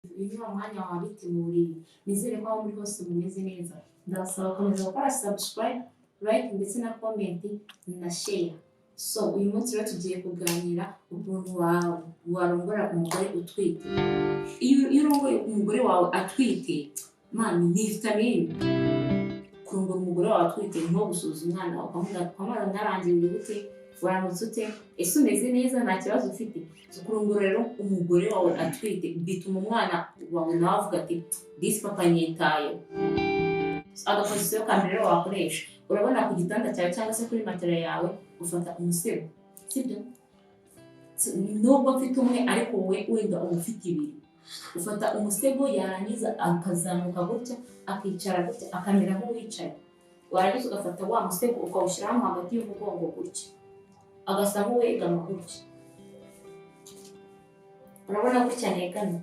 uyu ni umwanya wabitse mu buriri, nizere ko aho muri hose mumeze neza. Ndabasaba gukomeza gukora subscribe, like ndetse na comment na share. So uyu munsi rero tugiye kuganira ukuntu warongora umugore utwite. Iyo urongoye umugore wawe atwite, mani ni vitamine. Kurongora umugore wawe atwite nko gusuza umwana ukamubwira mwarangiye gute, waramutse ute, ese umeze neza, nta kibazo ufite. Kurongora rero umugore wawe atwite bituma umwana wawe nawe avuga ati disi papa nyitaye. Agapozisiyo ka mbere rero wakoresha, urabona ku gitanda cyawe cyangwa se kuri matera yawe ufata umusego, sibyo? Nubwo mfite umwe ariko wowe wenda uba ufite ibiri, ufata umusego yarangiza akazamuka gutya akicara gutya akamera nk'uwicaye, warangiza ugafata wa musego ukawushyiramo hagati y'umugongo gutya agasa nk'uwegama gutya. Urabona gutya negamye,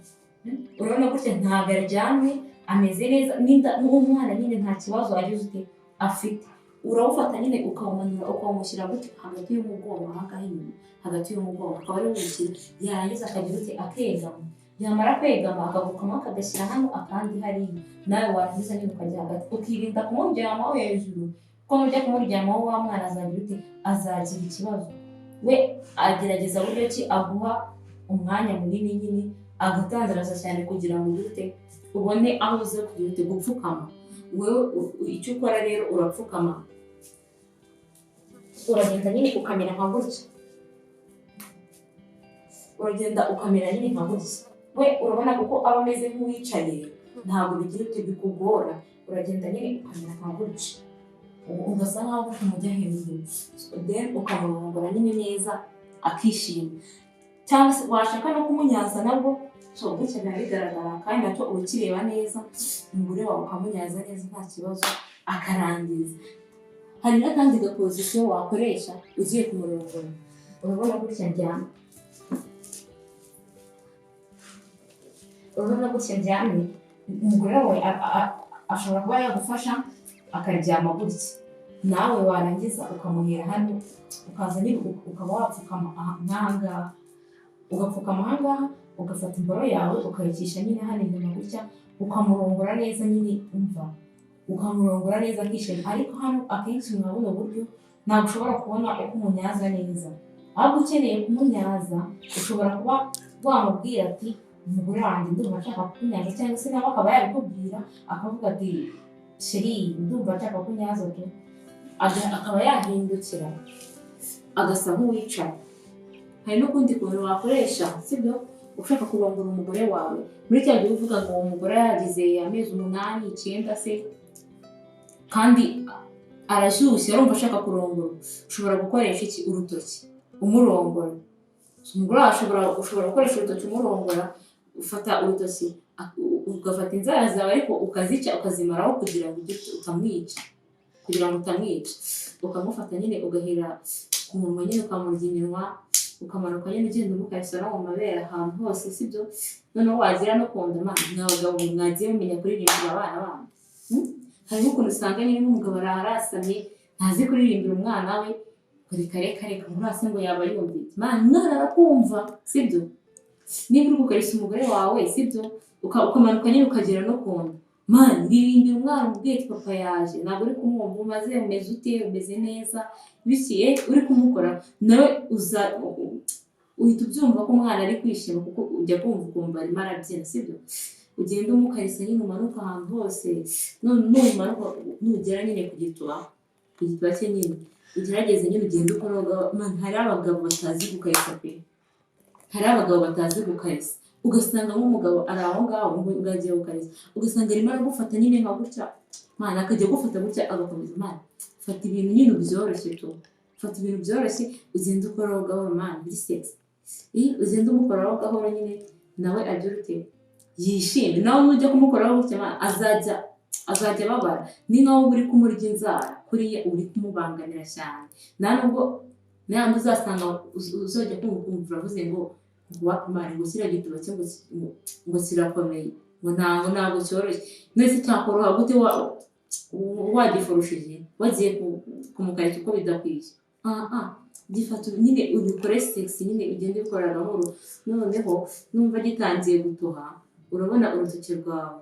urabona gutya ntabwo aryamye, ameze neza, n'umwana nyine nta kibazo wagize ute afite. Urawufata nyine ukawumanura ukawumushyira gutya hagati y'umugongo, ahangaha inyuma hagati y'umugongo akaba ari w'umukire, yarangiza akagira ute akegama, yamara kwegama akagukamo akagashyira hano akandi hariya, nawe warangiza nyine ukajya hagati ukirinda kumuryamaho hejuru, kuko nujya kumuryamaho wa mwana azagira ute azagira ikibazo. We agerageza buryo ki aguha umwanya munini nyine agatandaraza cyane kugira ngo ute ubone aho uze kugira ute gupfukama. Wewe icyo ukora rero urapfukama, uragenda nyine ukamera nka gutya, uragenda ukamera nyine nka gutya. We urabona kuko aba ameze nk'uwicaye, ntabwo bigira ute bikugora, uragenda nyine ukamera nka gutya, ugasa nkaho uri kumujya hejuru, then ukamurongora nyine neza akishima. Cyangwa se washaka no kumunyaza nabwo so gutya biba bigaragara, kandi nacyo uba ukireba neza, umugore wawe ukamunyaza neza nta kibazo akarangiza. Hari n'akandi gapozisiyo wakoresha ugiye kumurongora, urabona gutya ndyamye, urabona gutya ndyamye, umugore wawe ashobora kuba yagufasha akaryama gutya, nawe warangiza ukamuhera hano, ukaza nyine ukaba wapfukama nk'ahangaha, ugapfukama ahangaha, ugafata imboro yawe ukayicisha nyine hano inyuma gutya, ukamurongora neza nyine umva, ukamurongora neza akishima. Ariko hano akenshi mwa buno buryo ntabwo ushobora kubona uko umunyaza neza, ahubwo ukeneye kumunyaza ushobora kuba wamubwira ati umugore wanjye ndumva nshaka kunyaza, cyangwa se nawe akaba yabikubwira akavuga ati sheri ndumva nshaka kunyaza tu, akaba yahindukira agasa nk'uwicaye. Hari n'ukundi kuntu wakoresha, sibyo? Ushaka kurongora umugore wawe, muri cya gihe uvuga ngo uwo mugore yagize amezi 8, 9 se kandi arashyushye arumva ashaka kurongora, ushobora gukoresha iki? Urutoki umurongora. Umugore ushobora gukoresha urutoki umurongora, ufata urutoki ugafata inzara zawe ariko ukazica ukazimaraho kugira ngo utamwica, ukamufata nyine ugahera ku munwa nyine ukamurya iminwa, ukamanuka nyine ugenda umukariso no mu mabere ahantu hose, sibyo? Noneho wagira no kunda n'abagabo mwagiye mumenya kuririmbira abana banyu. Hari n'ukuntu usanga nyine nk'umugabo arasamye ntazi kuririmbira umwana we, reka murase ngo yaba yumvise, umwana arakumva, sibyo? Niba uri gukarisa umugore wawe, sibyo, ukamanuka nyine ukagera no kunda, ririmbira umwana umubwiye ati papa yaje, ntabwo uri kumwumva, umaze umeze ute, umeze neza, bisiye uri kumukora nawe uhita ubyumva ko umwana ari kwishima, kuko ujya kumva ukumva arimo arabyina, sibyo? Ugenda umukarisa nyine umanuka ahantu hose, numanuka nugera nyine ku gituba cye nyine ugerageze nyine ugenda ukoroga. Hari abagabo batazi gukarisa pe, hari abagabo batazi gukarisa, ugasanga nk'umugabo ari aho ngaho ngo agiye gukarisa, ugasanga arimo aragufata nyine nka gutya, akajya gufata gutya agakomeza. Fata ibintu nyine byoroshye tu, fata ibintu byoroshye, ugenda ukoraho gahoro biri sexy, ugenda umukoraho gahoro nyine nawe agira ute yishimye. Nawe nujya kumukoraho gutya azajya ababara, ni nkaho uri kumurya inzara kuriya, uri kumubangamira cyane. Nta nubwo nandi uzasanga uzajya kumva uravuze ngo wapimane ngo kiriya gituba cye ngo kirakomeye, ngo ntabwo cyoroshye. Mwese cyakoroha gute wagifurushije wagiye kumukarita uko bidakwiye? gifata nyine ubikore sexy nyine ugende ukora gahoro, noneho numva gitangiye gutoha urabona urutoki rwawe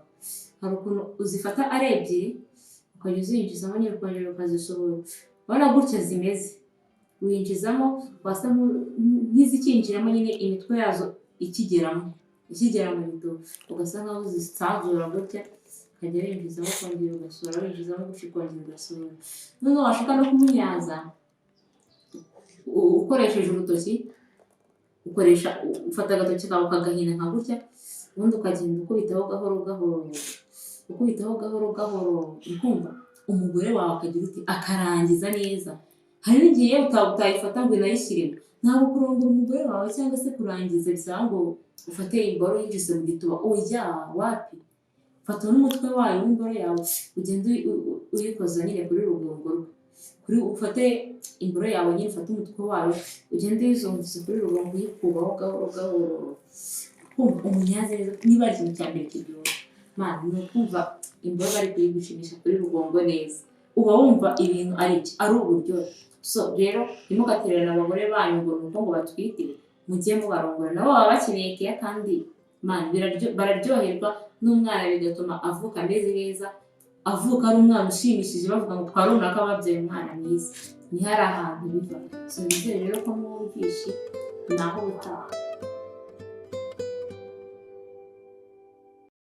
hari ukuntu uzifata ari ebyiri ukajya uzinjizamo nyine ukongera ukazisohora, urabona gutya zimeze, winjizamo wasa nk'izikinjiramo nyine imitwe yazo ikigera mu gituba, ugasa nkaho uzisanzura gutya ukajya winjizamo ukongera ugasohora, winjizamo gutya ukongera ugasohora. Noneho washaka no kumunyaza ukoresheje urutoki, ufata agatoki kawe ukagahina nka gutya, ubundi ukagenda ukubitaho gahoro gahoro, ukubitaho gahoro gahoro, ukumva umugore wawe akagira uti akarangiza neza. Hari n'igihe iyo utayifata ngo unayishyiremo, ntabwo kurongora umugore wawe cyangwa se kurangiza bisaba ngo ufate imboro yinjize mu gituba, oya wapi, fata n'umutwe wayo w'imboro yawe ugende uyikoza nyine kuri rugongo rwe, ufate imboro yawe nyine ufate umutwe wayo ugende uyizunguza kuri rugongo uyikubaho gahoro gahoro, kumva umunyaze neza. Niba ari ikintu cya mbere kiryoha mana ni ukumva imboro bari kuyigushimisha kuri rugongo neza, uba wumva ibintu ari uburyohe. So rero ntimugatererane abagore banyu ngo nuko ngo batwite mujye mubarongora, nabo baba bakeneye keya kandi mana bararyoherwa n'umwana, bigatuma avuka ameze neza, avuka ari umwana ushimishije, bavuga ngo kwa runaka babyaye umwana mwiza, ntihari ahantu biva. So nizere rero ko mwumvishe naho ubutaha.